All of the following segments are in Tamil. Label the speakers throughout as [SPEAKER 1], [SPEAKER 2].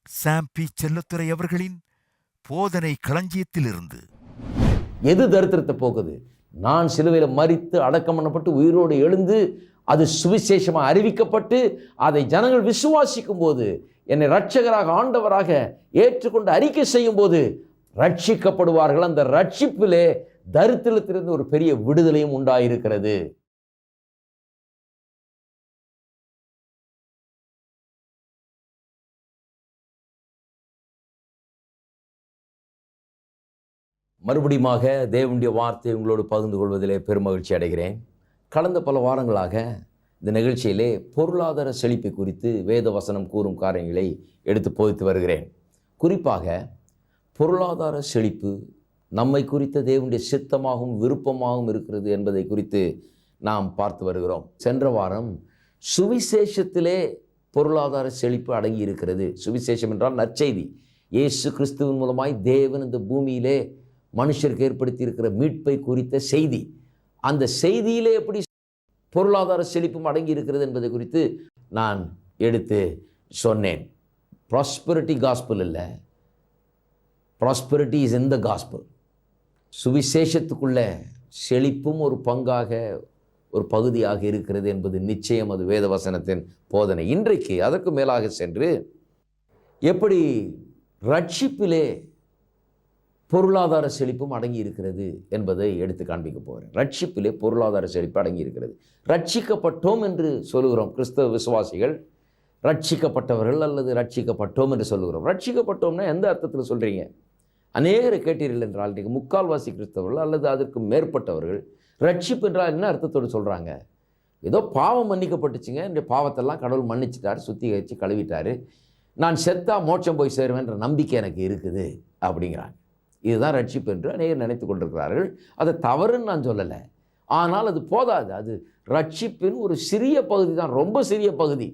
[SPEAKER 1] சாம் பி செல்லத்துரை அவர்களின் போதனை களஞ்சியத்திலிருந்து.
[SPEAKER 2] எது தரித்திரத்தை போக்குது? நான் சிலுவையில் மரித்து அடக்கம் பண்ணப்பட்டு உயிரோடு எழுந்து அது சுவிசேஷமாக அறிவிக்கப்பட்டு அதை ஜனங்கள் விசுவாசிக்கும் போது, என்னை இரட்சகராக ஆண்டவராக ஏற்றுக்கொண்டு அறிக்கை செய்யும் போது ரட்சிக்கப்படுவார்கள். அந்த ரட்சிப்பிலே தரித்திரத்திலிருந்து ஒரு பெரிய விடுதலையும் உண்டாயிருக்கிறது. மறுபடியுமாக தேவனுடைய வார்த்தை உங்களோடு பகிர்ந்து கொள்வதிலே பெருமகிழ்ச்சி அடைகிறேன். கடந்த பல வாரங்களாக இந்த நிகழ்ச்சியிலே பொருளாதார செழிப்பை குறித்து வேத வசனம் கூறும் காரியங்களை எடுத்து போதித்து வருகிறேன். குறிப்பாக பொருளாதார செழிப்பு நம்மை குறித்த தேவனுடைய சித்தமாகவும் விருப்பமாகவும் இருக்கிறது என்பதை குறித்து நாம் பார்த்து வருகிறோம். சென்ற வாரம் சுவிசேஷத்திலே பொருளாதார செழிப்பு அடங்கி இருக்கிறது. சுவிசேஷம் என்றால் நற்செய்தி. இயேசு கிறிஸ்துவின் மூலமாய் தேவன் இந்த பூமியிலே மனுஷருக்கு ஏற்படுத்தி இருக்கிற மீட்பை குறித்த செய்தி. அந்த செய்தியிலே எப்படி பொருளாதார செழிப்பும் அடங்கி இருக்கிறது என்பதை குறித்து நான் எடுத்து சொன்னேன். ப்ராஸ்பரிட்டி காஸ்பல் இல்லை, prosperity is in the gospel. சுவிசேஷத்துக்குள்ள செழிப்பும் ஒரு பங்காக, ஒரு பகுதியாக இருக்கிறது என்பது நிச்சயம். அது வேதவசனத்தின் போதனை. இன்றைக்கு அதற்கு மேலாக சென்று எப்படி ரட்சிப்பிலே பொருளாதார செழிப்பும் அடங்கி இருக்கிறது என்பதை எடுத்து காண்பிக்க போகிறேன். ரட்சிப்பிலே பொருளாதார செழிப்பு அடங்கி இருக்கிறது. ரட்சிக்கப்பட்டோம் என்று சொல்லுகிறோம் கிறிஸ்தவ விசுவாசிகள். ரட்சிக்கப்பட்டவர்கள் அல்லது ரட்சிக்கப்பட்டோம் என்று சொல்லுகிறோம். ரட்சிக்கப்பட்டோம்னா எந்த அர்த்தத்தில் சொல்கிறீங்க? அநேகரை கேட்டீர்கள் என்றால் இன்றைக்கு முக்கால்வாசி கிறிஸ்தவர்கள் அல்லது அதற்கு மேற்பட்டவர்கள் ரட்சிப்பு என்றால் என்ன அர்த்தத்தோடு சொல்கிறாங்க? ஏதோ பாவம் மன்னிக்கப்பட்டுச்சுங்க, இந்த பாவத்தெல்லாம் கடவுள் மன்னிச்சிட்டார், சுத்திகரித்து கழுவிட்டார், நான் செத்தா மோட்சம் போய் சேருவேன்ற நம்பிக்கை எனக்கு இருக்குது அப்படிங்கிறாங்க. இதுதான் ரட்சிப்பு என்று அநேகர் நினைத்து கொண்டிருக்கிறார்கள். அது தவறுன்னு நான் சொல்லலை, ஆனால் அது போதாது. அது ரட்சிப்பின் ஒரு சிறிய பகுதி தான், ரொம்ப சிறிய பகுதி.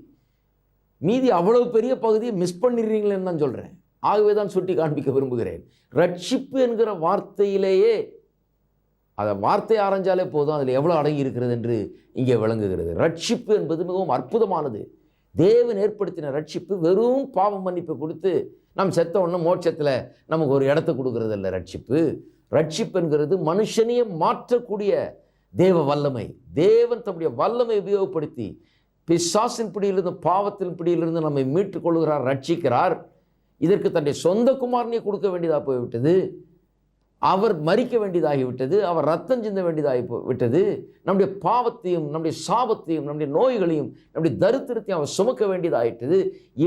[SPEAKER 2] மீதி அவ்வளவு பெரிய பகுதியை மிஸ் பண்ணிடுறீங்களேன்னு தான் சொல்கிறேன். ஆகவே தான் சுட்டி காண்பிக்க விரும்புகிறேன். ரட்சிப்பு என்கிற வார்த்தையிலேயே, அதை வார்த்தை ஆராய்ஞ்சாலே போதும் அதில் எவ்வளோ அடங்கி இருக்கிறது என்று இங்கே விளங்குகிறது. ரட்சிப்பு என்பது மிகவும் அற்புதமானது. தேவன் ஏற்படுத்தின ரட்சிப்பு வெறும் பாவம் மன்னிப்பை கொடுத்து நம்ம செத்த ஒன்று மோட்சத்தில் நமக்கு ஒரு இடத்த கொடுக்கறது இல்லை. ரட்சிப்பு என்கிறது மனுஷனையே மாற்றக்கூடிய தேவ வல்லமை. தேவன் தம்முடைய வல்லமை உபயோகப்படுத்தி பிசாசின் பிடியிலிருந்து, பாவத்தின் பிடியிலிருந்து நம்மை மீட்டுக் கொள்கிறார், ரட்சிக்கிறார். இதற்கு தன்னுடைய சொந்த குமாரனையே கொடுக்க வேண்டியதாக போய்விட்டது. அவர் மரிக்க வேண்டியதாகிவிட்டது. அவர் ரத்தம் சிந்த வேண்டியதாகி விட்டது. நம்முடைய பாவத்தையும், நம்முடைய சாபத்தையும், நம்முடைய நோய்களையும், நம்முடைய தரித்திரத்தையும் அவர் சுமக்க வேண்டியதாகிட்டது.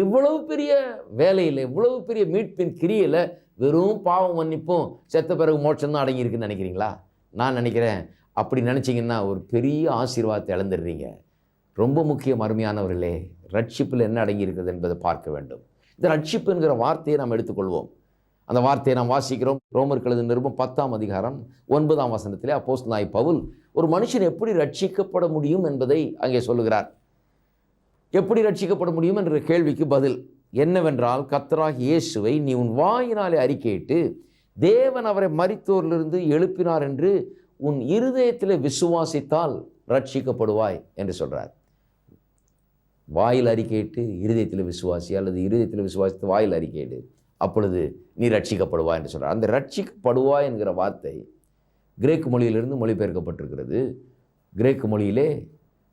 [SPEAKER 2] இவ்வளவு பெரிய வேலையில், இவ்வளவு பெரிய மீட்பின் கிரியில் வெறும் பாவம் மன்னிப்பும் செத்த பிறகு மோட்சம் தான் அடங்கியிருக்குன்னு நினைக்கிறீங்களா? நான் நினைக்கிறேன், அப்படி நினச்சிங்கன்னா ஒரு பெரிய ஆசீர்வாதத்தை இழந்துடுறீங்க. ரொம்ப முக்கியம் அருமையானவர்களே, ரட்சிப்பில் என்ன அடங்கியிருக்கிறது என்பதை பார்க்க வேண்டும். இந்த ரட்சிப்பு என்கிற வார்த்தையை நாம் எடுத்துக்கொள்வோம். அந்த வார்த்தையை நாம் வாசிக்கிறோம். ரோமருக்கு எழுதின நிருபம் 10ஆம் அதிகாரம் 9ஆம் வசனத்திலே அப்போஸ்தலனாகிய பவுல் ஒரு மனுஷன் எப்படி ரட்சிக்கப்பட முடியும் என்பதை அங்கே சொல்லுகிறார். எப்படி ரட்சிக்கப்பட முடியும் என்ற கேள்விக்கு பதில் என்னவென்றால், கர்த்தராகிய இயேசுவை நீ உன் வாயினாலே அறிக்கையிட்டு தேவன் அவரை மரித்தோரிலிருந்து எழுப்பினார் என்று உன் இருதயத்திலே விசுவாசித்தால் ரட்சிக்கப்படுவாய் என்று சொல்கிறார். வாயில் அறிக்கையிட்டு இருதயத்தில் விசுவாசி, அல்லது இருதயத்தில் விசுவாசித்து வாயில் அறிக்கையிடு, அப்பொழுது நீ ரட்சிக்கப்படுவாய் என்று சொல்கிறார். அந்த ரட்சிக்கப்படுவாய் என்கிற வார்த்தை கிரேக்கு மொழியிலிருந்து மொழிபெயர்க்கப்பட்டிருக்கிறது. கிரேக்கு மொழியிலே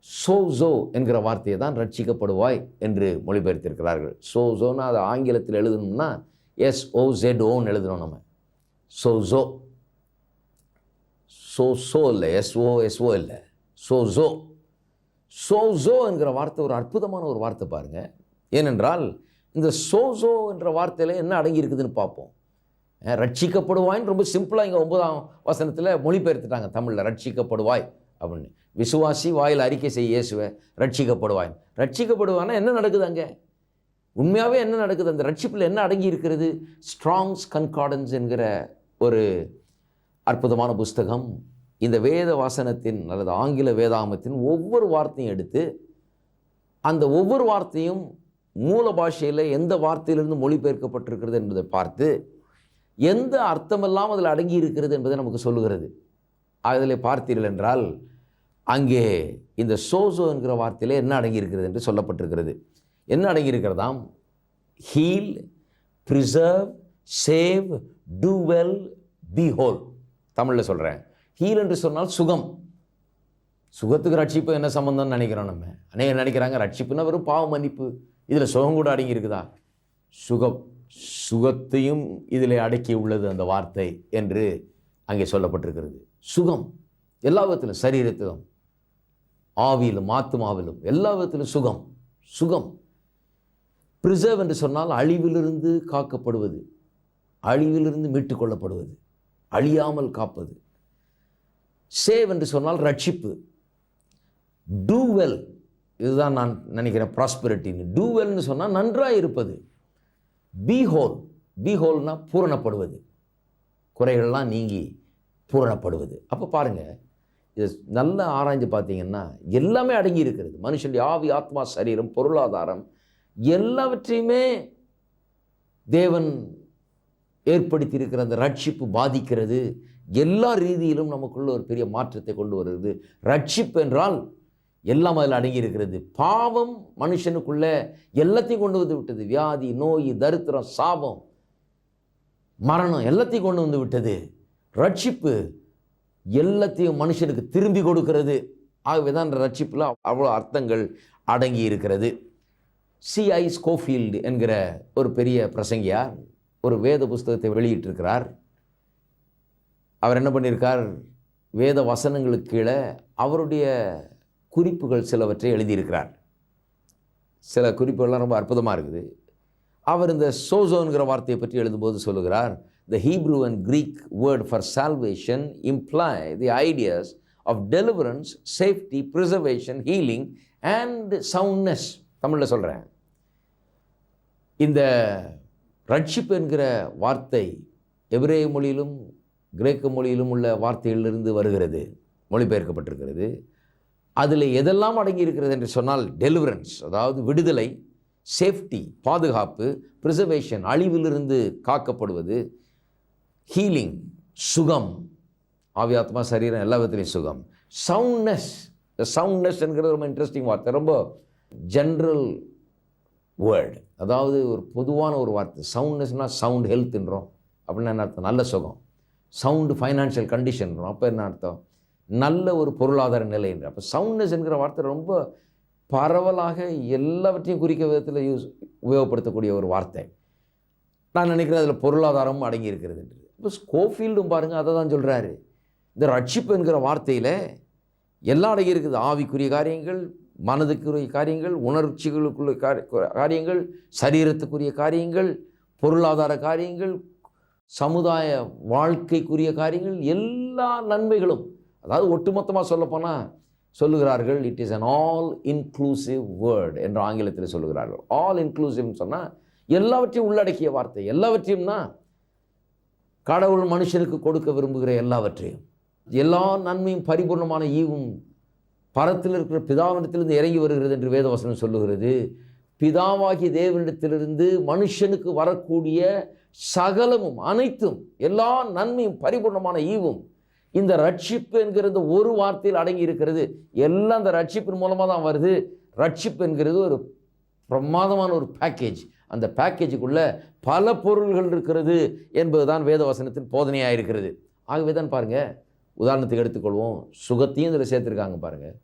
[SPEAKER 2] சோசோ என்கிற வார்த்தையை தான் ரட்சிக்கப்படுவாய் என்று மொழிபெயர்த்திருக்கிறார்கள். சோசோன்னா அது ஆங்கிலத்தில் எழுதணும்னா SOZOன்னு எழுதணும். நம்ம சோசோ, சோசோ இல்லை, SOSO இல்லை, சோசோ. சோசோ என்கிற வார்த்தை ஒரு அற்புதமான ஒரு வார்த்தை பாருங்கள். ஏனென்றால் இந்த சோசோ என்ற வார்த்தையில் என்ன அடங்கி இருக்குதுன்னு பார்ப்போம். ரட்சிக்கப்படுவாய்ன்னு ரொம்ப சிம்பிளாக இங்கே 9ஆம் வசனத்தில் மொழிபெயர்த்துட்டாங்க தமிழில், ரட்சிக்கப்படுவாய் அப்படின்னு. விசுவாசி வாயில் அறிக்கை செய்ய இயேசுவை ரட்சிக்கப்படுவாய். ரட்சிக்கப்படுவான்னா என்ன நடக்குது அங்கே? உண்மையாகவே என்ன நடக்குது? அந்த ரட்சிப்பில் என்ன அடங்கி இருக்கிறது? ஸ்ட்ராங்ஸ் கன்கார்டன்ஸ் என்கிற ஒரு அற்புதமான புஸ்தகம் இந்த வேத வாசனத்தின் அல்லது ஆங்கில வேதாகமத்தின் ஒவ்வொரு வார்த்தையும் எடுத்து, அந்த ஒவ்வொரு வார்த்தையும் மூல பாஷையில் எந்த வார்த்தையிலிருந்து மொழிபெயர்க்கப்பட்டிருக்கிறது என்பதை பார்த்து எந்த அர்த்தமெல்லாம் அதில் அடங்கி இருக்கிறது என்பதை நமக்கு சொல்லுகிறது. அதில் பார்த்தீர்கள் என்றால் அங்கே இந்த சோசோ என்கிற வார்த்தையில் என்ன அடங்கி இருக்கிறது என்று சொல்லப்பட்டிருக்கிறது. என்ன அடங்கி இருக்கிறதாம்? Heal, preserve, save, do well, be whole. தமிழில் சொல்கிறேன். ஹீல் என்று சொன்னால் சுகம். சுகத்துக்கு ரட்சிப்பு என்ன சம்பந்தம்னு நினைக்கிறோம் நம்ம. அநேகர் நினைக்கிறாங்க ரட்சிப்புன்னா வெறும் பாவ மன்னிப்பு, இதில் சுகம் கூட அடங்கி இருக்குதா? சுகத்தையும் இதில் அடக்கி உள்ளது அந்த வார்த்தை என்று அங்கே சொல்லப்பட்டிருக்கிறது. சுகம் எல்லா விதத்திலும், சரீரத்திலும், ஆவியிலும், ஆத்மாவிலும், எல்லா விதத்திலும் சுகம். சுகம். ப்ரிசர்வ் என்று சொன்னால் அழிவிலிருந்து காக்கப்படுவது, அழிவிலிருந்து மீட்டு கொள்ளப்படுவது, அழியாமல் காப்பது. சேவ் என்று சொன்னால் ரட்சிப்பு. டூ வெல், இதுதான் நான் நினைக்கிறேன் ப்ராஸ்பெரிட்டின்னு. டூ வெல்னு சொன்னால் நன்றாக இருப்பது. பி ஹோல், பி ஹோல்னா பூரணப்படுவது, குறைகள்லாம் நீங்கி பூரணப்படுவது. அப்போ பாருங்கள், இது நல்லா ஆராய்ஞ்சு பார்த்தீங்கன்னா எல்லாமே அடங்கி இருக்கிறது. மனுஷனுடைய ஆவி, ஆத்மா, சரீரம், பொருளாதாரம் எல்லாவற்றையுமே தேவன் ஏற்படுத்தி இருக்கிற அந்த ரட்சிப்பு பாதிக்கிறது. எல்லா ரீதியிலும் நமக்குள்ள ஒரு பெரிய மாற்றத்தை கொண்டு வருகிறது. ரட்சிப்பு என்றால் எல்லாம் அதில் அடங்கி இருக்கிறது. பாவம் மனுஷனுக்குள்ள எல்லாத்தையும் கொண்டு வந்து விட்டது. வியாதி, நோய், தரித்திரம், சாபம், மரணம் எல்லாத்தையும் கொண்டு வந்து விட்டது. ரட்சிப்பு எல்லாத்தையும் மனுஷனுக்கு திரும்பி கொடுக்கிறது. ஆகவே தான் ரட்சிப்பில் அவ்வளோ அர்த்தங்கள் அடங்கி இருக்கிறது. C.I. ஸ்கோஃபீல்டு என்கிற ஒரு பெரிய பிரசங்கியார் ஒரு வேத புஸ்தகத்தை வெளியிட்டிருக்கிறார். அவர் என்ன பண்ணியிருக்கார், வேத வசனங்களுக்கு கீழே அவருடைய குறிப்புகள் சிலவற்றை எழுதியிருக்கிறார். சில குறிப்புகள்லாம் ரொம்ப அற்புதமாக இருக்குது. அவர் இந்த சோசோங்கிற வார்த்தையை பற்றி எழுதும்போது சொல்லுகிறார், the Hebrew and Greek word for salvation imply the ideas of deliverance, safety, preservation, healing and soundness. தமிழில் சொல்கிறேன். இந்த ரட்சிப்பு என்கிற வார்த்தை எபிரேய மொழியிலும் கிரேக்க மொழியிலும் உள்ள வார்த்தைகளிலிருந்து வருகிறது, மொழிபெயர்க்கப்பட்டிருக்கிறது. அதில் எதெல்லாம் அடங்கி இருக்கிறது என்று சொன்னால் டெலிவரன்ஸ், அதாவது விடுதலை, சேஃப்டி, பாதுகாப்பு, ப்ரிசர்வேஷன், அழிவிலிருந்து காக்கப்படுவது, ஹீலிங், சுகம், ஆவி, ஆத்மா, சரீரம் எல்லா விதத்திலையும் சுகம், சவுண்ட்னஸ். இந்த சவுண்ட்னஸ் என்கிறது ரொம்ப இன்ட்ரெஸ்டிங் வார்த்தை, ரொம்ப ஜென்ரல் வேர்டு, அதாவது ஒரு பொதுவான ஒரு வார்த்தை. சவுண்ட்னஸ்னால் சவுண்ட் ஹெல்த்ன்றோம், அப்படின்னா என்ன அர்த்தம்? நல்ல சுகம். சவுண்டு ஃபைனான்ஷியல் கண்டிஷன்றோம், அப்போ என்ன அர்த்தம்? நல்ல ஒரு பொருளாதார நிலைன்ற. அப்போ சவுண்ட்னஸ் என்கிற வார்த்தை ரொம்ப பரவலாக எல்லாவற்றையும் குறிக்க விதத்தில் உபயோகப்படுத்தக்கூடிய ஒரு வார்த்தை. நான் நினைக்கிறேன் அதில் பொருளாதாரமும் அடங்கி இருக்கிறது என்று. இப்போ ஸ்கோஃபீல்டும் பாருங்கள் அதை தான் சொல்கிறாரு. இந்த ரட்சிப்பு என்கிற வார்த்தையில் எல்லாம் அடங்கி இருக்குது. ஆவிக்குரிய காரியங்கள், மனதுக்குரிய காரியங்கள், உணர்ச்சிகளுக்குள்ள காரியங்கள், சரீரத்துக்குரிய காரியங்கள், பொருளாதார காரியங்கள், சமுதாய வாழ்க்கைக்குரிய காரியங்கள், எல்லா நன்மைகளும். அதாவது ஒட்டுமொத்தமாக சொல்லப்போனால் சொல்லுகிறார்கள், it is an all inclusive word என்று ஆங்கிலத்தில் சொல்லுகிறார்கள். ஆல் இன்க்ளூசிவ்னு சொன்னால் எல்லாவற்றையும் உள்ளடக்கிய வார்த்தை. எல்லாவற்றையும்னா கடவுள் மனுஷனுக்கு கொடுக்க விரும்புகிற எல்லாவற்றையும், எல்லா நன்மையும் பரிபூர்ணமான ஈவும் பரத்தில் இருக்கிற பிதாவிடத்திலிருந்து இறங்கி வருகிறது என்று வேதவசனம் சொல்லுகிறது. பிதாவாகிய தேவனிடத்திலிருந்து மனுஷனுக்கு வரக்கூடிய சகலமும், அனைத்தும், எல்லா நன்மையும் பரிபூர்ணமான ஈவும் இந்த ரட்சிப்பு என்கிறது ஒரு வார்த்தையில் அடங்கி இருக்கிறது. எல்லாம் அந்த ரட்சிப்பின் மூலமாக தான் வருது. ரட்சிப்பு என்கிறது ஒரு பிரமாதமான ஒரு பேக்கேஜ். அந்த பேக்கேஜுக்குள்ள பல பொருள்கள் இருக்கிறது என்பதுதான் வேதவசனத்தின் போதனையாக இருக்கிறது. ஆகவே தான் பாருங்கள், உதாரணத்துக்கு எடுத்துக்கொள்வோம், சுகத்தையும் இதில் சேர்த்துருக்காங்க பாருங்கள்.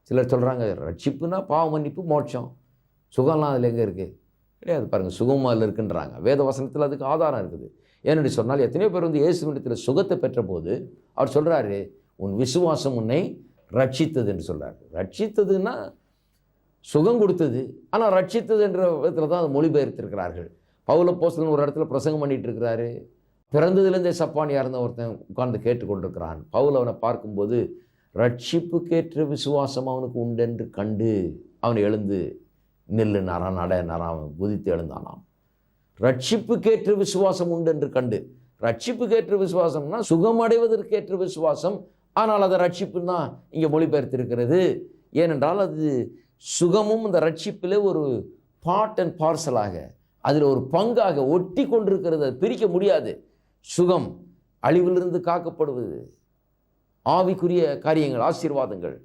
[SPEAKER 2] சிலர் சொல்கிறாங்க ரட்சிப்புனா பாவ மன்னிப்பு, மோட்சம், சுகம்லாம் அதில் எங்கே இருக்குது? கிடையாது. பாருங்கள், சுகமாக அதில் இருக்குன்றாங்க. வேத வசனத்தில் அதுக்கு ஆதாரம் இருக்குது. ஏன்னு சொன்னால் எத்தனையோ பேர் வந்து இயேசுவிடத்தில் சுகத்தை பெற்ற போது அவர் சொல்கிறாரு, உன் விசுவாசம் உன்னை ரட்சித்தது என்று சொல்கிறார். ரட்சித்ததுன்னா சுகம் கொடுத்தது, ஆனால் ரட்சித்தது என்ற விதத்தில் தான் அதை மொழிபெயர்த்திருக்கிறார்கள். பவுல் அப்போஸ்தலன் ஒரு இடத்துல பிரசங்கம் பண்ணிகிட்டு இருக்கிறாரு. பிறந்ததுலேருந்தே சப்பானியாக இருந்த ஒருத்தன் உட்கார்ந்து கேட்டுக்கொண்டிருக்கிறான். பவுல் அவனை பார்க்கும்போது ரட்சிப்புக்கேற்ற விசுவாசம் அவனுக்கு உண்டென்று கண்டு அவனை எழுந்து நில்லுனாரான், நடனாரான், அவன் குதித்து எழுந்தானாம். ரட்சிப்புக்கேற்ற விசுவாசம் உண்டென்று கண்டு. ரட்சிப்புக்கேற்ற விசுவாசம்னா சுகம் அடைவதற்கேற்ற விசுவாசம். ஆனால் அதை ரட்சிப்புன்னா இங்கே மொழிபெயர்த்திருக்கிறது. ஏனென்றால் அது சுகமும் இந்த ரட்சிப்பில் ஒரு பார்ட் அண்ட் பார்சலாக, அதில் ஒரு பங்காக ஒட்டி கொண்டிருக்கிறது. அது பிரிக்க முடியாது. சுகம் அழிவிலிருந்து காக்கப்படுவது, ஆவிக்குரிய காரியங்கள், ஆசீர்வாதங்கள்,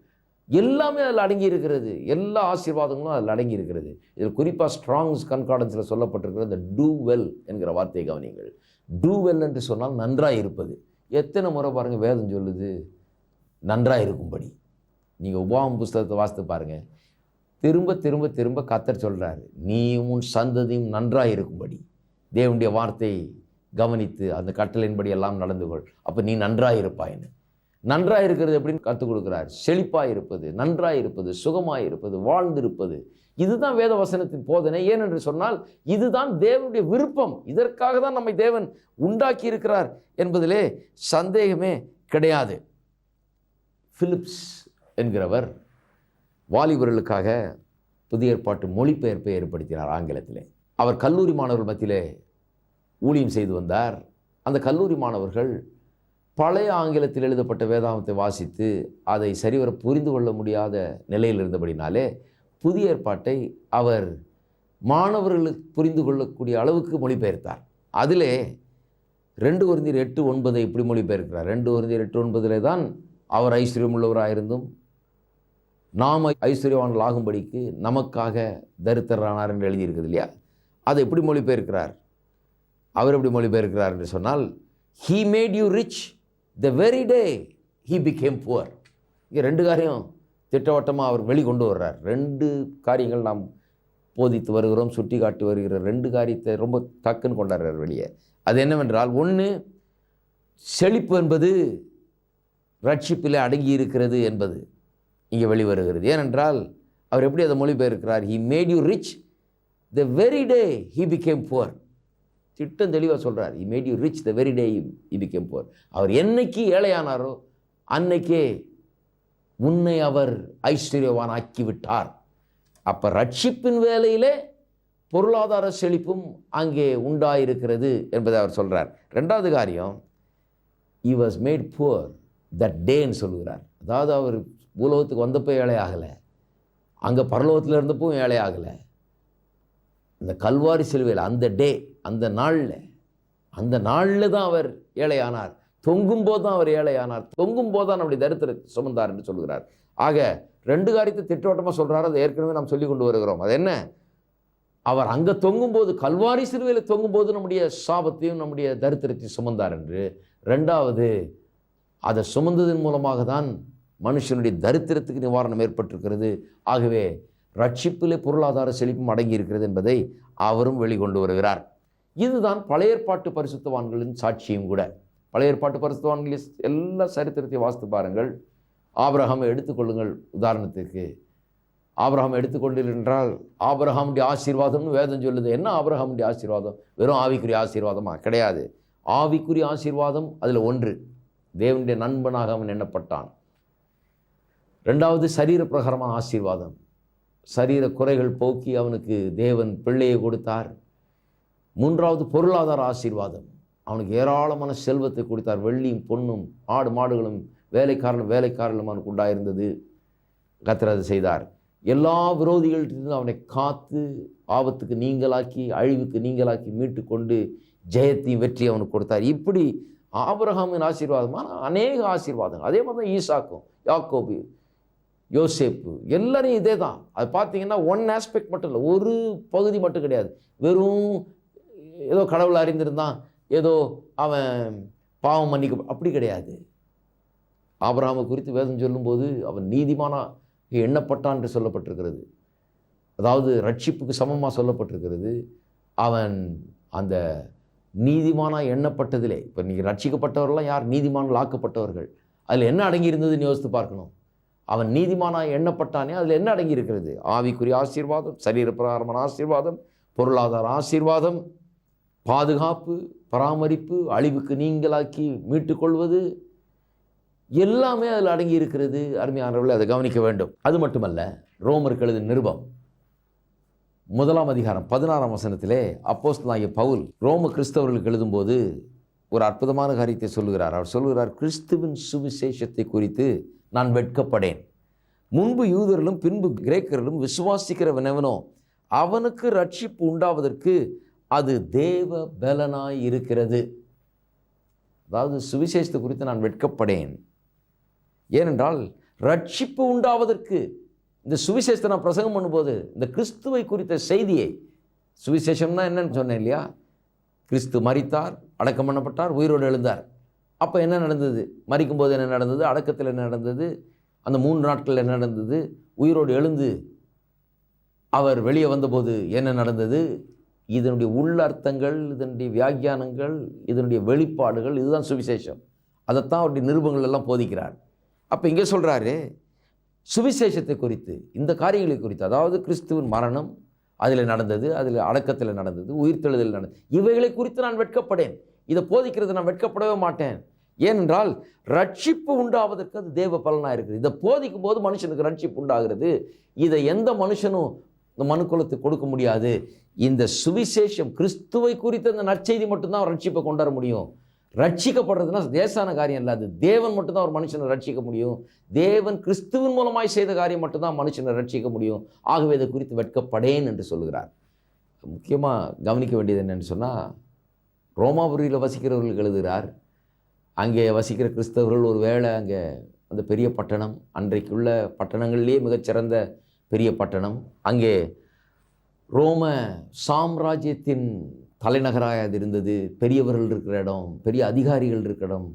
[SPEAKER 2] எல்லாமே அதில் அடங்கி இருக்கிறது. எல்லா ஆசீர்வாதங்களும் அதில் அடங்கி இருக்கிறது. இதில் குறிப்பாக ஸ்ட்ராங்ஸ் கன்கார்டன்ஸில் சொல்லப்பட்டிருக்கிற இந்த டூ வெல் என்கிற வார்த்தையை கவனிங்கள். டூ வெல் என்று சொன்னால் நன்றாக இருப்பது. எத்தனை முறை பாருங்கள் வேதம் சொல்லுது நன்றாக இருக்கும்படி. நீங்கள் உபாகமம் புஸ்தகத்தை வாசித்து பாருங்கள், திரும்ப திரும்ப திரும்ப கர்த்தர் சொல்கிறாரு, நீயும் உன் சந்ததியும் நன்றாக இருக்கும்படி. தேவனுடைய வார்த்தை கவனித்து அந்த கட்டளையின்படி எல்லாம் நடந்து கொள், அப்போ நீ நன்றாக இருப்பாயின்னு. நன்றாக இருக்கிறது எப்படின்னு கற்றுக் கொடுக்குறார். செழிப்பாக இருப்பது, நன்றாக இருப்பது, சுகமாக இருப்பது, வாழ்ந்திருப்பது. இதுதான் வேத வசனத்தின் போதனை. ஏனென்று சொன்னால் இதுதான் தேவனுடைய விருப்பம். இதற்காக தான் நம்மை தேவன் உண்டாக்கி இருக்கிறார் என்பதிலே சந்தேகமே கிடையாது. பிலிப்ஸ் என்கிறவர் வாலிபர்களுக்காக புதிய ஏற்பாட்டு மொழிபெயர்ப்பை ஏற்படுத்தினார் ஆங்கிலத்திலே. அவர் கல்லூரி மாணவர்கள் மத்தியிலே ஊழியம் செய்து வந்தார். அந்த கல்லூரி மாணவர்கள் பழைய ஆங்கிலத்தில் எழுதப்பட்ட வேதாகமத்தை வாசித்து அதை சரிவர புரிந்து கொள்ள முடியாத நிலையில் இருந்தபடினாலே புதிய ஏற்பாட்டை அவர் மாணவர்களுக்கு புரிந்து கொள்ளக்கூடிய அளவுக்கு மொழிபெயர்த்தார். அதிலே 2 கொரிந்தியர் 8:9 இப்படி மொழிபெயர்க்கிறார். 2 கொரிந்தியர் 8:9 தான் அவர் ஐஸ்வர்யம் உள்ளவராயிருந்தும் நாம் ஐஸ்வர்யவான்கள் ஆகும்படிக்கு நமக்காக தரித்திரரானார் என்று எழுதியிருக்குது இல்லையா? அதை எப்படி மொழிபெயர்க்கிறார்? அவர் எப்படி மொழிபெயர்க்கிறார் என்று சொன்னால், he made you rich the very day he became poor. இங்கே 2 காரியம் திட்டவட்டமாக அவர் வெளிக்கொண்டு வர்றார். 2 காரியங்கள் நாம் போதித்து வருகிறோம், சுட்டி காட்டி வருகிற 2 காரியத்தை ரொம்ப டக்குன்னு கொண்டாடுறார் வெளியே. அது என்னவென்றால், 1 செழிப்பு என்பது ரட்சிப்பிலே அடங்கி இருக்கிறது என்பது இங்கே வெளிவருகிறது. ஏனென்றால் அவர் எப்படி அதை மொழிபெயர்க்கிறார்? he made you rich the very day he became poor. திட்டம் தெளிவாக சொல்கிறார். he made you rich the very day he became poor. அவர் என்னைக்கு ஏழையானாரோ அன்னைக்கே உன்னை அவர் ஐஸ்வர்யவான் ஆக்கிவிட்டார். அப்போ ரட்சிப்பின் வேலையிலே பொருளாதார செழிப்பும் அங்கே உண்டாயிருக்கிறது என்பதை அவர் சொல்கிறார். 2வது காரியம், he was made poor that dayன்னு சொல்லுகிறார். அதாவது அவர் பூலோகத்துக்கு வந்தப்போ ஏழை ஆகலை, அங்கே பரலோகத்தில் இருந்தப்போ ஏழை ஆகலை. இந்த கல்வாரி சிலுவையில் அந்த டே, அந்த நாளில் தான் அவர் ஏழையானார். தொங்கும் போது தான் அவர் ஏழையானார். தொங்கும் போது தான் நம்முடைய தரித்திரத்தை சுமந்தார் என்று சொல்கிறார். ஆக 2 காரியத்தை திட்டவட்டமாக சொல்கிறார். அதை ஏற்கனவே நாம் சொல்லி கொண்டு வருகிறோம். அது என்ன? அவர் அங்கே தொங்கும்போது, கல்வாரி சிலுவையில் தொங்கும்போது நம்முடைய சாபத்தையும் நம்முடைய தரித்திரத்தையும் சுமந்தார் என்று. 2வது, அதை சுமந்ததன் மூலமாக தான் மனுஷனுடைய தரித்திரத்துக்கு நிவாரணம் ஏற்பட்டிருக்கிறது. ஆகவே ரட்சிப்பிலே பொருளாதார செழிப்பும் அடங்கி இருக்கிறது என்பதை அவரும் வெளிக்கொண்டு வருகிறார். இதுதான் பழைய ஏற்பாட்டு பரிசுத்தவான்களின் சாட்சியும் கூட. பழைய ஏற்பாட்டு பரிசுத்தவான்களின் எல்லா சரித்திரத்தையும் வாசித்து பாருங்கள். ஆபிரகாமை எடுத்துக்கொள்ளுங்கள். உதாரணத்துக்கு ஆபிரகாம் எடுத்துக்கொண்டீர்கள் என்றால் ஆபிரகாமுடைய ஆசீர்வாதம்னு வேதம் சொல்லுது. என்ன ஆபிரகாமுடைய ஆசீர்வாதம்? வெறும் ஆவிக்குரிய ஆசீர்வாதமா? கிடையாது. ஆவிக்குரிய ஆசீர்வாதம் அதில் 1, தேவனுடைய நண்பனாக அவன் எண்ணப்பட்டான். 2வது சரீர பிரகாரமான ஆசீர்வாதம், சரீர குறைகள் போக்கி அவனுக்கு தேவன் பிள்ளையை கொடுத்தார். 3வது பொருளாதார ஆசீர்வாதம், அவனுக்கு ஏராளமான செல்வத்தை கொடுத்தார். வெள்ளியும் பொன்னும் ஆடு மாடுகளும் வேலைக்காரர்களும் அவனுக்கு உண்டாயிருந்தது. கர்த்தர் அதை செய்தார். எல்லா விரோதிகளிலிருந்து அவனை காத்து ஆபத்துக்கு நீங்களாக்கி அழிவுக்கு நீங்களாக்கி மீட்டு கொண்டு ஜெயத்தையும் வெற்றி அவனுக்கு கொடுத்தார். இப்படி ஆபிரகாமின் ஆசீர்வாதமான அநேக ஆசீர்வாதம். அதே மாதிரி தான் ஈசாக்கும், யாக்கோபு, யோசேப்பு, எல்லாரையும் இதே தான். அது பார்த்தீங்கன்னா 1 ஆஸ்பெக்ட் மட்டும் இல்லை, ஒரு பகுதி மட்டும் கிடையாது. வெறும் ஏதோ கடவுளை அறிந்திருந்தான், ஏதோ அவன் பாவம் மன்னிக்க, அப்படி கிடையாது. ஆபிரகாமை குறித்து வேதம் சொல்லும்போது அவன் நீதிமானா எண்ணப்பட்டான் என்று சொல்லப்பட்டிருக்கிறது. அதாவது ரட்சிப்புக்கு சமமாக சொல்லப்பட்டிருக்கிறது. அவன் அந்த நீதிமானாக எண்ணப்பட்டதிலே, இப்போ நீங்கள் ரட்சிக்கப்பட்டவர்கள்லாம் யார்? நீதிமான்கள் ஆக்கப்பட்டவர்கள். அதில் என்ன அடங்கியிருந்ததுன்னு யோசித்து பார்க்கணும். அவன் நீதிமானாக எண்ணப்பட்டானே, அதில் என்ன அடங்கியிருக்கிறது? ஆவிக்குரிய ஆசீர்வாதம், சரீர பிரகாரமான ஆசீர்வாதம், பொருளாதார ஆசீர்வாதம், பாதுகாப்பு, பராமரிப்பு, அழிவுக்கு நீங்களாக்கி மீட்டுக்கொள்வது, எல்லாமே அதில் அடங்கி இருக்கிறது. அருமையானவர்களை அதை கவனிக்க வேண்டும். அது மட்டுமல்ல, ரோமருக்கு எழுதின நிருபம் 1ஆம் அதிகாரம் 16ஆம் வசனத்திலே அப்போஸ்தலனாகிய பவுல் ரோம கிறிஸ்தவர்களுக்கு எழுதும்போது ஒரு அற்புதமான காரியத்தை சொல்லுகிறார். அவர் சொல்லுகிறார், கிறிஸ்துவின் சுவிசேஷத்தை குறித்து நான் வெட்கப்படேன். முன்பு யூதர்களும் பின்பு கிரேக்கர்களும் விசுவாசிக்கிறவனவனோ அவனுக்கு ரட்சிப்பு உண்டாவதற்கு அது தேவ பலனாய் இருக்கிறது. அதாவது சுவிசேஷத்தை குறித்து நான் வெட்கப்படேன். ஏனென்றால் ரட்சிப்பு உண்டாவதற்கு இந்த சுவிசேஷத்தை நான் பிரசங்கம் பண்ணும்போது இந்த கிறிஸ்துவை குறித்த செய்தியை, சுவிசேஷம்னா என்னன்னு சொன்னேன் இல்லையா? கிறிஸ்து மரித்தார், அடக்கம் பண்ணப்பட்டார், உயிரோடு எழுந்தார். அப்போ என்ன நடந்தது? மரிக்கும்போது என்ன நடந்தது? அடக்கத்தில் என்ன நடந்தது? அந்த 3 நாட்கள் என்ன நடந்தது? உயிரோடு எழுந்து அவர் வெளியே வந்தபோது என்ன நடந்தது? இதனுடைய உள்ளர்த்தங்கள், இதனுடைய வியாக்கியானங்கள், இதனுடைய வெளிப்பாடுகள், இதுதான் சுவிசேஷம். அதைத்தான் அவருடைய நிருபங்கள் எல்லாம் போதிக்கிறார். அப்போ இங்கே சொல்கிறாரு, சுவிசேஷத்தை குறித்து, இந்த காரியங்களை குறித்து, அதாவது கிறிஸ்துவின் மரணம் அதில் நடந்தது, அதில் அடக்கத்தில் நடந்தது, உயிர்த்தெழுதல் நடந்தது, இவைகளை குறித்து நான் வெட்கப்படேன். இதை போதிக்கிறது நான் வெட்கப்படவே மாட்டேன். ஏனென்றால் ரட்சிப்பு உண்டாவதற்கு அது தேவ பலனாக இருக்குது. இதை போதிக்கும் போது மனுஷனுக்கு ரட்சிப்பு உண்டாகிறது. இதை எந்த மனுஷனும் இந்த மனுக்குலத்துக்கு கொடுக்க முடியாது. இந்த சுவிசேஷம், கிறிஸ்துவை குறித்த இந்த நற்செய்தி மட்டும்தான் ரட்சிப்பை கொண்டு வர முடியும். ரட்சிக்கப்படுறதுன்னா தேசான காரியம் இல்லை, அது தேவன் மட்டும்தான் ஒரு மனுஷனை ரட்சிக்க முடியும். தேவன் கிறிஸ்துவின் மூலமாய் செய்த காரியம் மட்டும்தான் மனுஷனை ரட்சிக்க முடியும். ஆகவே இதை குறித்து வெட்கப்படேன் என்று சொல்லுகிறார். முக்கியமாக கவனிக்க வேண்டியது என்னென்னு சொன்னால், ரோமாபுரியில் வசிக்கிறவர்களுக்கு எழுதுகிறார். அங்கே வசிக்கிற கிறிஸ்தவர்கள் ஒரு வேளை அங்கே அந்த பெரிய பட்டணம், அன்றைக்குள்ள பட்டணங்கள்லேயே மிகச்சிறந்த பெரிய பட்டணம், அங்கே ரோம சாம்ராஜ்யத்தின் தலைநகராக அது இருந்தது. பெரியவர்கள் இருக்கிற இடம், பெரிய அதிகாரிகள் இருக்கிற இடம்,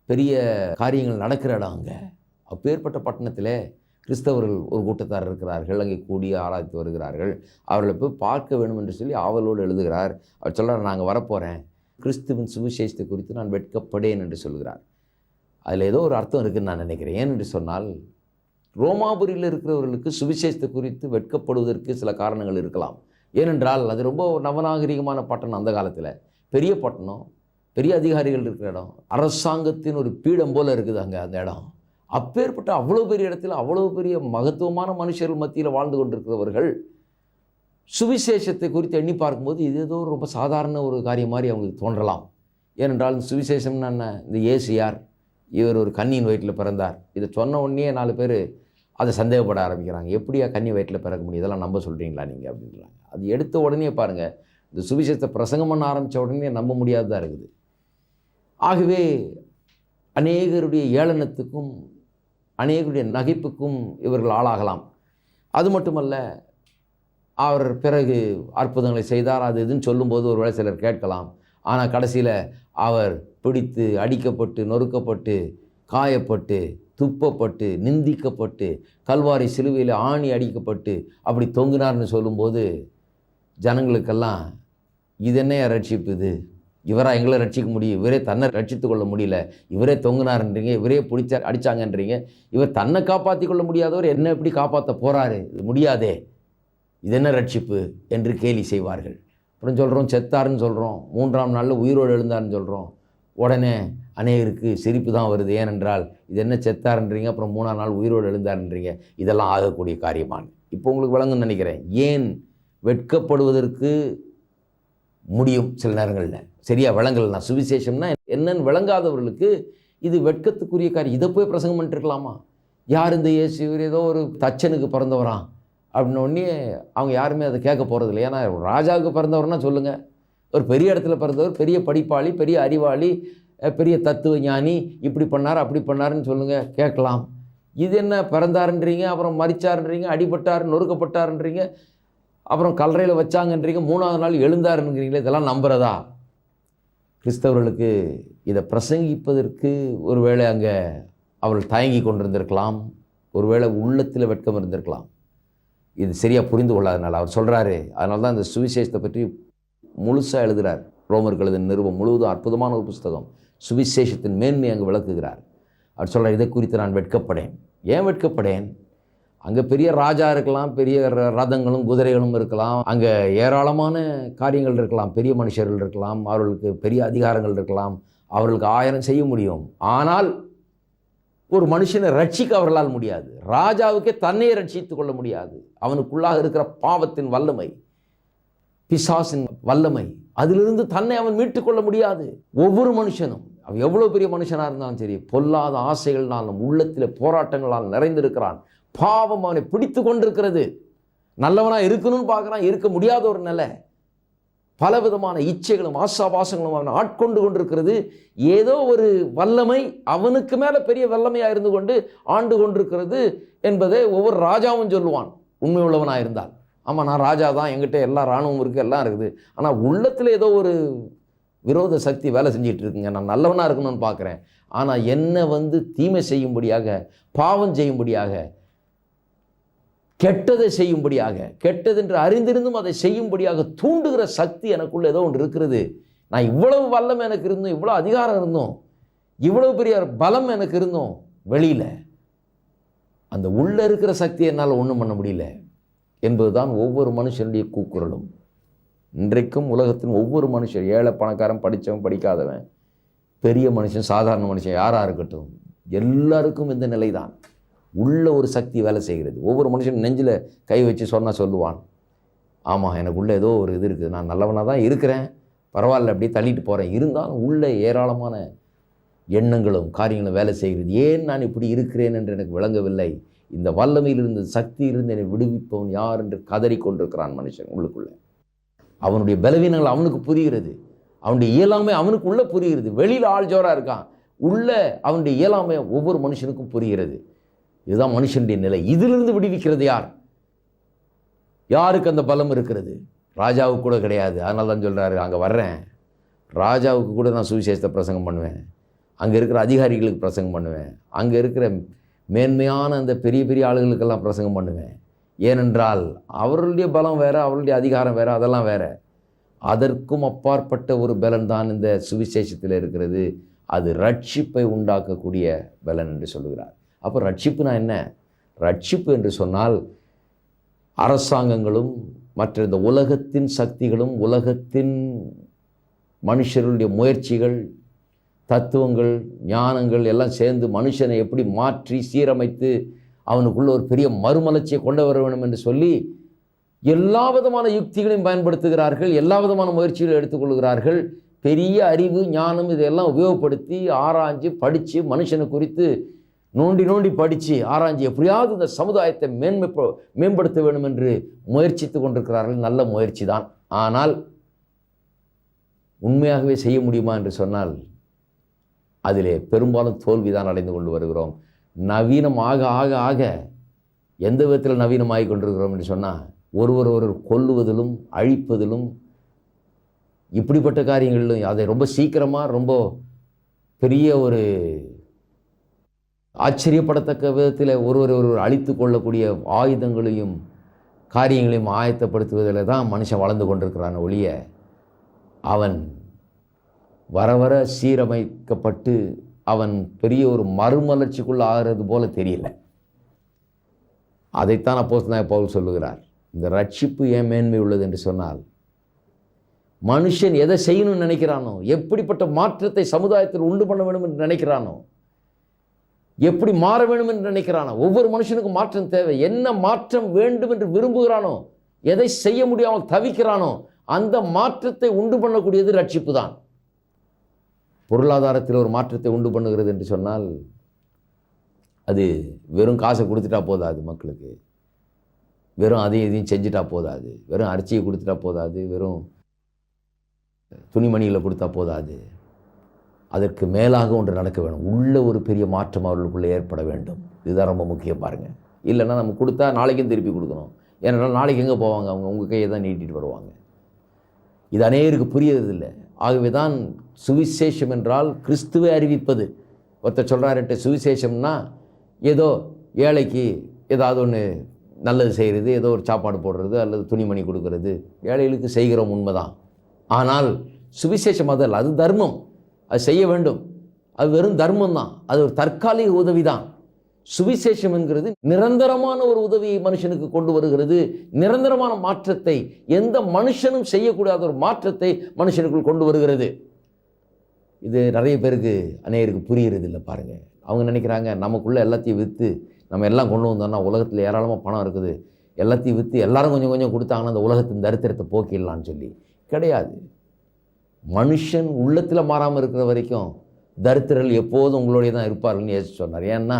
[SPEAKER 2] பெரிய காரியங்கள் நடக்கிற இடம். அங்கே அப்பேற்பட்ட பட்டணத்தில் கிறிஸ்தவர்கள் ஒரு கூட்டத்தார் இருக்கிறார்கள். அங்கே கூடி ஆராய்த்து வருகிறார்கள். அவர்களை போய் பார்க்க வேண்டும் என்று சொல்லி ஆவலோடு எழுதுகிறார். அவர் சொல்கிறார், நாங்கள் வரப்போகிறேன், கிறிஸ்துவின் சுவிசேஷத்தை குறித்து நான் வெட்கப்படேன் என்று சொல்கிறார். அதில் ஏதோ ஒரு அர்த்தம் இருக்குதுன்னு நான் நினைக்கிறேன். ஏன் என்று சொன்னால், ரோமாபுரியில் இருக்கிறவர்களுக்கு சுவிசேஷத்தை குறித்து வெட்கப்படுவதற்கு சில காரணங்கள் இருக்கலாம். ஏனென்றால் அது ரொம்ப நவநாகரிகமான பட்டணம். அந்த காலத்தில் பெரிய பட்டணம், பெரிய அதிகாரிகள் இருக்கிற இடம், அரசாங்கத்தின் ஒரு பீடம் போல் இருக்குது அங்கே அந்த இடம். அப்பேற்பட்ட அவ்வளோ பெரிய இடத்துல அவ்வளோ பெரிய மகத்துவமான மனுஷர்கள் மத்தியில் வாழ்ந்து கொண்டிருக்கிறவர்கள் சுவிசேஷத்தை குறித்து எண்ணி பார்க்கும்போது இது ஏதோ ரொம்ப சாதாரண ஒரு காரியம் மாதிரி அவங்களுக்கு தோன்றலாம். ஏனென்றால் சுவிசேஷம்னா என்ன? இந்த ஏசியார், இவர் ஒரு கன்னியின் வயிற்றில் பிறந்தார். இதை சொன்ன உடனே 4 பேர் அதை சந்தேகப்பட ஆரம்பிக்கிறாங்க. எப்படியா கன்னி வயிற்றில் பிறக்க முடியும்? இதெல்லாம் நம்ப சொல்கிறீங்களா நீங்கள் அப்படின்றாங்க. அது எடுத்த உடனே பாருங்கள், இந்த சுவிசேஷத்தை பிரசங்கம் பண்ண ஆரம்பித்த உடனே நம்ப முடியாததாக இருக்குது. ஆகவே அநேகருடைய ஏளனத்துக்கும் அநேகருடைய நகைப்புக்கும் இவர்கள் ஆளாகலாம். அது மட்டுமல்ல, அவர் பிறகு அற்புதங்களை செய்தார் அது இதுன்னு சொல்லும்போது ஒரு வேளை சிலர் கேட்கலாம். ஆனால் கடைசியில் அவர் பிடித்து அடிக்கப்பட்டு நொறுக்கப்பட்டு காயப்பட்டு துப்பப்பட்டு நிந்திக்கப்பட்டு கல்வாரி சிலுவையில் ஆணி அடிக்கப்பட்டு அப்படி தொங்கினார்னு சொல்லும்போது ஜனங்களுக்கெல்லாம் இது என்ன ரட்சிப்பு? இது இவரா எங்களை ரட்சிக்க முடியும்? இவரே தன்னை ரட்சித்து கொள்ள முடியல, இவரே தொங்கினார்ன்றீங்க, இவரே பிடிச்ச அடித்தாங்கன்றீங்க, இவர் தன்னை காப்பாற்றி கொள்ள முடியாதவர் என்ன எப்படி காப்பாற்ற போகிறாரு? முடியாதே, இது என்ன ரட்சிப்பு என்று கேலி செய்வார்கள். அப்புறம் சொல்கிறோம் செத்தாருன்னு சொல்கிறோம், 3ஆம் நாளில் உயிரோடு எழுந்தார்னு சொல்கிறோம். உடனே அநேகருக்கு சிரிப்பு தான் வருது. ஏனென்றால் இது என்ன செத்தாருன்றீங்க, அப்புறம் 3ஆம் நாள் உயிரோடு எழுந்தாருன்றீங்க, இதெல்லாம் ஆகக்கூடிய காரியமான. இப்போ உங்களுக்கு விளங்குன்னு நினைக்கிறேன். ஏன் வெட்கப்படுவதற்கு முடியும் சில நேரங்களில் சரியாக விளங்கலைன்னா, சுவிசேஷம்னா என்னன்னு விளங்காதவர்களுக்கு இது வெட்கத்துக்குரிய காரியம். இதை போய் பிரசங்கம் பண்ணிட்டுருக்கலாமா? யார் இந்த இயேசு, இவர் ஏதோ ஒரு தச்சனுக்கு பிறந்தவரான் அப்படின்ன உடனே அவங்க யாருமே அதை கேட்க போகிறதில்ல. ஏன்னா ராஜாவுக்கு பிறந்தவர்னா சொல்லுங்கள், ஒரு பெரிய இடத்துல பிறந்தவர், பெரிய படிப்பாளி, பெரிய அறிவாளி, பெரிய தத்துவ ஞானி, இப்படி பண்ணார் அப்படி பண்ணாருன்னு சொல்லுங்கள், கேட்கலாம். இது என்ன பிறந்தாருன்றீங்க, அப்புறம் மரிச்சாருன்றீங்க, அடிபட்டார் நொறுக்கப்பட்டாருன்றீங்க, அப்புறம் கல்லறையில் வச்சாங்கன்றீங்க, 3ஆவது நாள் எழுந்தாருங்கிறீங்களே, இதெல்லாம் நம்புறதா? கிறிஸ்தவர்களுக்கு இதை பிரசங்கிப்பதற்கு ஒருவேளை அங்கே அவர்கள் தயங்கி கொண்டிருந்திருக்கலாம், ஒருவேளை உள்ளத்தில் வெட்கம் இருந்திருக்கலாம். இது சரியாக புரிந்து கொள்ளாதனால அவர் சொல்கிறாரு. அதனால தான் இந்த சுவிசேஷத்தை பற்றி முழுசாக எழுதுகிறார். ரோமர்கள் எழுதின நிருபம் முழுவதும் அற்புதமான ஒரு புஸ்தகம். சுவிசேஷத்தின் மேன்மை அங்கு விளக்குகிறார். அவர் சொல்கிறார், இதை குறித்து நான் வெட்கப்படேன். ஏன் வெட்கப்படேன்? அங்கே பெரிய ராஜா இருக்கலாம், பெரிய ரதங்களும் குதிரைகளும் இருக்கலாம், அங்கே ஏராளமான காரியங்கள் இருக்கலாம், பெரிய மனுஷர்கள் இருக்கலாம், அவர்களுக்கு பெரிய அதிகாரங்கள் இருக்கலாம், அவர்களுக்கு 1000 செய்ய முடியும். ஆனால் ஒரு மனுஷனை ரட்சிக்க அவர்களால் முடியாது. ராஜாவுக்கே தன்னையே ரட்சித்து கொள்ள முடியாது. அவனுக்குள்ளாக இருக்கிற பாவத்தின் வல்லமை, பிசாசின் வல்லமை, அதிலிருந்து தன்னை அவன் மீட்டுக்கொள்ள முடியாது. ஒவ்வொரு மனுஷனும் அவன் எவ்வளோ பெரிய மனுஷனாக இருந்தாலும் சரி, பொல்லாத ஆசைகள்னாலும் உள்ளத்தில் போராட்டங்களால் நிறைந்திருக்கிறான். பாவம் அவனை பிடித்து கொண்டிருக்கிறது. நல்லவனாக இருக்கணும்னு பார்க்குறான், இருக்க முடியாத ஒரு நிலை. பலவிதமான இச்சைகளும் ஆசாபாசங்களும் அவன் ஆட்கொண்டு கொண்டிருக்கிறது. ஏதோ ஒரு வல்லமை அவனுக்கு மேலே பெரிய வல்லமையாக இருந்து கொண்டு ஆண்டு கொண்டிருக்கிறது என்பதை ஒவ்வொரு ராஜாவும் சொல்லுவான், உண்மை உள்ளவனாக இருந்தால். ஆமாம், நான் ராஜா தான், என்கிட்ட எல்லா இராணுவம் இருக்குது, எல்லாம் இருக்குது. ஆனால் உள்ளத்தில் ஏதோ ஒரு விரோத சக்தி வேலை செஞ்சிட்டு இருக்குங்க. நான் நல்லவனாக இருக்கணும்னு பார்க்குறேன், ஆனால் என்னை தீமை செய்யும்படியாக, பாவம் செய்யும்படியாக, கெட்டதை செய்யும்படியாக, கெட்டதென்று அறிந்திருந்தும் அதை செய்யும்படியாக தூண்டுகிற சக்தி எனக்குள்ள ஏதோ ஒன்று இருக்கிறது. நான் இவ்வளவு வல்லமை எனக்கு இருந்தோம், இவ்வளோ அதிகாரம் இருந்தோம், இவ்வளவு பெரிய பலம் எனக்கு இருந்தோம், வெளியில் அந்த உள்ளே இருக்கிற சக்தி என்னால் ஒன்றும் பண்ண முடியல என்பதுதான் ஒவ்வொரு மனுஷனுடைய கூக்குரலும். இன்றைக்கும் உலகத்தின் ஒவ்வொரு மனுஷன், ஏழை பணக்காரன், படித்தவன் படிக்காதவன், பெரிய மனுஷன் சாதாரண மனுஷன் யாராக இருக்கட்டும், எல்லாருக்கும் இந்த நிலை தான். உள்ள ஒரு சக்தி வேலை செய்கிறது. ஒவ்வொரு மனுஷன் நெஞ்சில் கை வச்சு சொன்னால் சொல்லுவான், ஆமாம் எனக்குள்ளே ஏதோ ஒரு இது இருக்குது, நான் நல்லவனாக தான் இருக்கிறேன், பரவாயில்ல அப்படியே தள்ளிட்டு போகிறேன், இருந்தாலும் உள்ளே ஏராளமான எண்ணங்களும் காரியங்களும் வேலை செய்கிறது. ஏன் நான் இப்படி இருக்கிறேன் என்று எனக்கு விளங்கவில்லை, இந்த வல்லமையிலிருந்து சக்தியிலிருந்து என்னை விடுவிப்பவன் யார் என்று கதறி கொண்டிருக்கிறான் மனுஷன் உள்ளுக்குள்ளே. அவனுடைய பலவீனங்கள் அவனுக்கு புரிகிறது, அவனுடைய இயலாமை அவனுக்கு உள்ளே புரிகிறது. வெளியில் ஆள் ஜோராக இருக்கான், உள்ளே அவனுடைய இயலாமை ஒவ்வொரு மனுஷனுக்கும் புரிகிறது. இதுதான் மனுஷனுடைய நிலை. இதிலிருந்து விடுவிக்கிறது யார்? யாருக்கு அந்த பலம் இருக்கிறது? ராஜாவுக்கு கூட கிடையாது. அதனால தான் சொல்கிறாரு, அங்கே வர்றேன், ராஜாவுக்கு கூட நான் சுவிசேஷத்தை பிரசங்கம் பண்ணுவேன், அங்கே இருக்கிற அதிகாரிகளுக்கு பிரசங்கம் பண்ணுவேன், அங்கே இருக்கிற மேன்மையான அந்த பெரிய பெரிய ஆளுகளுக்கெல்லாம் பிரசங்கம் பண்ணுவேன். ஏனென்றால் அவர்களுடைய பலம் வேறு, அவர்களுடைய அதிகாரம் வேறு, அதெல்லாம் வேறு. அதற்கும் அப்பாற்பட்ட ஒரு பலன் தான் இந்த சுவிசேஷத்தில் இருக்கிறது. அது ரட்சிப்பை உண்டாக்கக்கூடிய பலன் என்று சொல்லுகிறார். அப்போ ரட்சிப்புனா என்ன? ரட்சிப்பு என்று சொன்னால் அரசாங்கங்களும் மற்ற இந்த உலகத்தின் சக்திகளும் உலகத்தின் மனுஷர்களுடைய முயற்சிகள், தத்துவங்கள், ஞானங்கள் எல்லாம் சேர்ந்து மனுஷனை எப்படி மாற்றி சீரமைத்து அவனுக்குள்ள ஒரு பெரிய மறுமலர்ச்சியை கொண்டு வர வேண்டும் என்று சொல்லி எல்லா விதமான யுக்திகளையும் பயன்படுத்துகிறார்கள், எல்லா விதமான முயற்சிகளை எடுத்துக்கொள்கிறார்கள். பெரிய அறிவு, ஞானம் இதையெல்லாம் உபயோகப்படுத்தி ஆராய்ஞ்சு படித்து மனுஷனை குறித்து நோண்டி படித்து ஆராய்ச்சி எப்படியாவது இந்த சமுதாயத்தை மேம்படுத்த வேண்டும் என்று முயற்சித்து கொண்டிருக்கிறார்கள். நல்ல முயற்சி தான். ஆனால் உண்மையாகவே செய்ய முடியுமா என்று சொன்னால் அதிலே பெரும்பாலும் தோல்விதான் அடைந்து கொண்டு வருகிறோம். நவீனம் ஆக ஆக ஆக எந்த விதத்தில் நவீனமாகி கொண்டிருக்கிறோம் என்று சொன்னால் ஒருவர் கொல்லுவதிலும் அழிப்பதிலும் இப்படிப்பட்ட காரியங்களிலும் அதை ரொம்ப சீக்கிரமாக ரொம்ப பெரிய ஒரு ஆச்சரியப்படத்தக்க விதத்தில் ஒருவர் அழித்து கொள்ளக்கூடிய ஆயுதங்களையும் காரியங்களையும் ஆயத்தப்படுத்துவதில் தான் மனுஷன் வளர்ந்து கொண்டிருக்கிறான் ஒழிய அவன் வர வர சீரமைக்கப்பட்டு அவன் பெரிய ஒரு மறுமலர்ச்சிக்குள்ள ஆகிறது போல தெரியல. அதைத்தான் அப்போஸ்தலனாகிய பவுல் சொல்லுகிறார். இந்த ரட்சிப்பு ஏன் மேன்மை உள்ளது என்று சொன்னால் மனுஷன் எதை செய்யணும்னு நினைக்கிறானோ, எப்படிப்பட்ட மாற்றத்தை சமுதாயத்தில் உண்டு பண்ண வேண்டும் என்று நினைக்கிறானோ, எப்படி மாற வேண்டும் என்று நினைக்கிறானோ, ஒவ்வொரு மனுஷனுக்கும் மாற்றம் தேவை. என்ன மாற்றம் வேண்டும் என்று விரும்புகிறானோ, எதை செய்ய முடியாமல் தவிக்கிறானோ, அந்த மாற்றத்தை உண்டு பண்ணக்கூடியது ரட்சிப்பு தான். பொருளாதாரத்தில் ஒரு மாற்றத்தை உண்டு பண்ணுகிறது என்று சொன்னால் அது வெறும் காசை கொடுத்துட்டா போதாது, மக்களுக்கு வெறும் அதையும் இதையும் செஞ்சுட்டா போதாது, வெறும் அரிசியை கொடுத்துட்டா போதாது, வெறும் துணிமணிகளை கொடுத்தா போதாது. அதற்கு மேலாக ஒன்று நடக்க வேண்டும். உள்ள ஒரு பெரிய மாற்றம் அவர்களுக்குள்ளே ஏற்பட வேண்டும். இதுதான் ரொம்ப முக்கியம் பாருங்கள். இல்லைன்னா நம்ம கொடுத்தா நாளைக்கும் திருப்பி கொடுக்கணும். ஏன்னா நாளைக்கு எங்கே போவாங்க? அவங்க உங்கள் கையை தான் நீட்டிட்டு வருவாங்க. இது அநேகருக்கு புரியறதில்லை. ஆகவே தான் சுவிசேஷம் என்றால் கிறிஸ்துவை அறிவிப்பது. ஒருத்தர் சொல்கிறார்ட்டு சுவிசேஷம்னா ஏதோ ஏழைக்கு ஏதாவது ஒன்று நல்லது செய்கிறது, ஏதோ ஒரு சாப்பாடு போடுறது அல்லது துணிமணி கொடுக்கறது, ஏழைகளுக்கு செய்கிறோம் உண்மைதான். ஆனால் சுவிசேஷம் அதல்ல, அது தர்மம், அது செய்ய வேண்டும். அது வெறும் தர்மம் தான், அது ஒரு தற்காலிக உதவி தான். சுவிசேஷம் என்கிறது நிரந்தரமான ஒரு உதவியை மனுஷனுக்கு கொண்டு வருகிறது. நிரந்தரமான மாற்றத்தை, எந்த மனுஷனும் செய்யக்கூடாத ஒரு மாற்றத்தை மனுஷனுக்குள் கொண்டு வருகிறது. இது நிறைய பேருக்கு அநேகருக்கு புரிகிறது இல்லை பாருங்கள். அவங்க நினைக்கிறாங்க நமக்குள்ளே எல்லாத்தையும் விற்று நம்ம எல்லாம் கொண்டு வந்தோம்னா உலகத்தில் ஏராளமாக பணம் இருக்குது, எல்லாத்தையும் விற்று எல்லாரும் கொஞ்சம் கொஞ்சம் கொடுத்தாங்கன்னா அந்த உலகத்தின் தரித்திரத்தை போக்கிடலான்னு சொல்லி. கிடையாது. மனுஷன் உள்ளத்தில் மாறாமல் இருக்கிற வரைக்கும் தரித்திரர்கள் எப்போதும் உங்களுடைய தான் இருப்பார்கள்னு இயேசு சொன்னார். ஏன்னா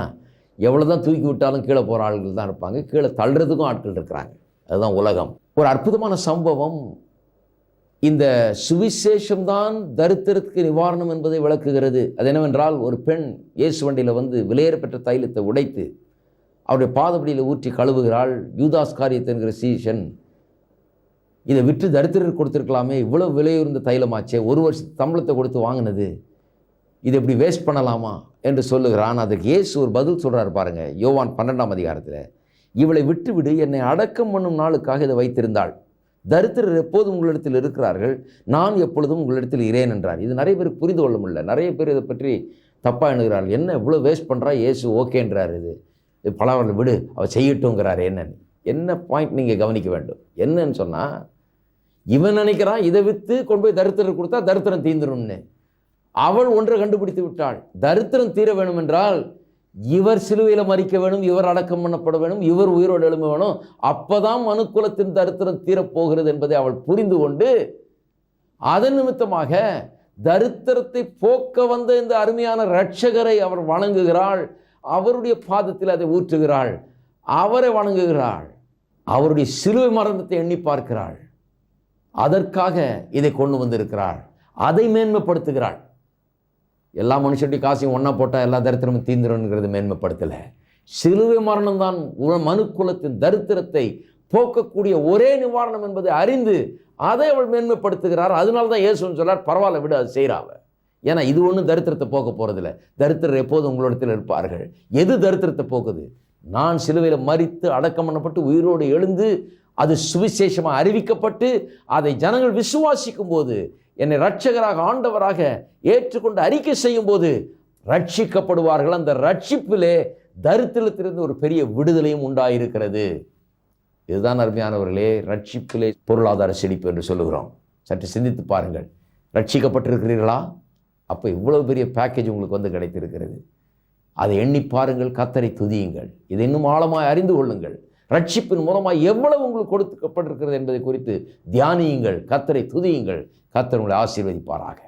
[SPEAKER 2] எவ்வளோ தான் தூக்கி விட்டாலும் கீழே போகிற ஆட்கள் தான் இருப்பாங்க, கீழே தள்ளுறதுக்கும் ஆட்கள் இருக்கிறாங்க. அதுதான் உலகம். ஒரு அற்புதமான சம்பவம் இந்த சுவிசேஷம்தான் தரித்திரத்துக்கு நிவாரணம் என்பதை விளக்குகிறது. அது என்னவென்றால், ஒரு பெண் இயேசு வண்டியில் வந்து விலையேற பெற்ற தைலத்தை உடைத்து அவருடைய பாதப்படியில் ஊற்றி கழுவுகிறாள். யூதாஸ் காரியத்தை என்கிற சீஷன், இதை விற்று தரித்திரர் கொடுத்துருக்கலாமே, இவ்வளோ விலையுறந்த தைலமாச்சே, ஒரு வருஷத்து சம்பளத்தை கொடுத்து வாங்கினது, இதை எப்படி வேஸ்ட் பண்ணலாமா என்று சொல்லுகிறான். அதுக்கு இயேசு ஒரு பதில் சொல்கிறார் பாருங்க, யோவான் 12ஆம் அதிகாரத்தில். இவளை விட்டுவிடு, என்னை அடக்கம் பண்ணும் நாளுக்காக இதை வைத்திருந்தாள். தரித்திரர் எப்போதும் உங்களிடத்தில் இருக்கிறார்கள், நான் எப்பொழுதும் உங்களிடத்தில் இரேன் என்றார். இது நிறைய பேருக்கு புரிந்து கொள்ள முடியல. நிறைய பேர் இதை பற்றி தப்பாக எண்ணுகிறார்கள். என்ன இவ்வளோ வேஸ்ட் பண்ணுறா, இயேசு ஓகேன்றார், இது பலவர்களை விடு, அவள் செய்யட்டுங்கிறார். என்ன பாயிண்ட் நீங்கள் கவனிக்க வேண்டும். என்னன்னு சொன்னால், இவன் நினைக்கிறான் இதை விற்று கொண்டு போய் தரித்திரர் கொடுத்தா தரித்திரம் தீந்துரும்னு. அவள் ஒன்றை கண்டுபிடித்து விட்டாள். தரித்திரம் தீர வேணும் என்றால் இவர் சிலுவையில் மரிக்க வேணும், இவர் அடக்கம் பண்ணப்பட வேணும், இவர் உயிரோடு எழும்ப வேணும், அப்போதான் மனுக்குலத்தின் தரித்திரம் தீரப்போகிறது என்பதை அவள் புரிந்து கொண்டு அதன் நிமித்தமாக தரித்திரத்தை போக்க வந்த இந்த அருமையான இரட்சகரை அவர் வணங்குகிறாள். அவருடைய பாதத்தில் அதை ஊற்றுகிறாள், அவரை வணங்குகிறாள், அவருடைய சிலுவை மரணத்தை எண்ணி பார்க்கிறாள். அதற்காக இதை கொண்டு வந்திருக்கிறாள், அதை மேன்மைப்படுத்துகிறாள். எல்லா மனுஷனுடைய காசையும் ஒன்றா போட்டால் எல்லா தரித்திரமும் தீந்துருங்கிறது மேன்மைப்படுத்தலை. சிலுவை மரணம் தான் மனுக்குலத்தின் தரித்திரத்தை போக்கக்கூடிய ஒரே நிவாரணம் என்பதை அறிந்து அதை அவள் மேன்மைப்படுத்துகிறார். அதனால தான் இயேசுன்னு சொல்றார், பரவாயில்ல விடு, அது செய்கிறாவ. ஏன்னா இது ஒன்றும் தரித்திரத்தை போக்க போகிறதில்ல. தரித்திரர் எப்போதும் உங்களிடத்தில் இருப்பார்கள். எது தரித்திரத்தை போக்குது? நான் சிலுவையில் மரித்து அடக்கம் பண்ணப்பட்டு உயிரோடு எழுந்து அது சுவிசேஷமாக அறிவிக்கப்பட்டு அதை ஜனங்கள் விசுவாசிக்கும் போது, என்னை இரட்சகராக ஆண்டவராக ஏற்றுக்கொண்டு அறிக்கை செய்யும் போது ரட்சிக்கப்படுவார்கள். அந்த ரட்சிப்பிலே தரித்திரத்திலிருந்து ஒரு பெரிய விடுதலையும் உண்டாயிருக்கிறது. இதுதான் அருமையானவர்களே ரட்சிப்பிலே பொருளாதார செழிப்பு என்று சொல்லுகிறோம். சற்று சிந்தித்து பாருங்கள். ரட்சிக்கப்பட்டிருக்கிறீர்களா? அப்போ இவ்வளவு பெரிய பேக்கேஜ் உங்களுக்கு வந்து கிடைத்திருக்கிறது. அதை எண்ணி பாருங்கள், கர்த்தரை துதியுங்கள், இதை இன்னும் ஆழமாய் அறிந்து கொள்ளுங்கள். ரட்சிப்பின் மூலமாக எவ்வளவு உங்களுக்கு கொடுக்கப்பட்டிருக்கிறது என்பதை குறித்து தியானியுங்கள், கர்த்தரை துதியுங்கள். கர்த்தர் உங்களை ஆசீர்வதிப்பாராக.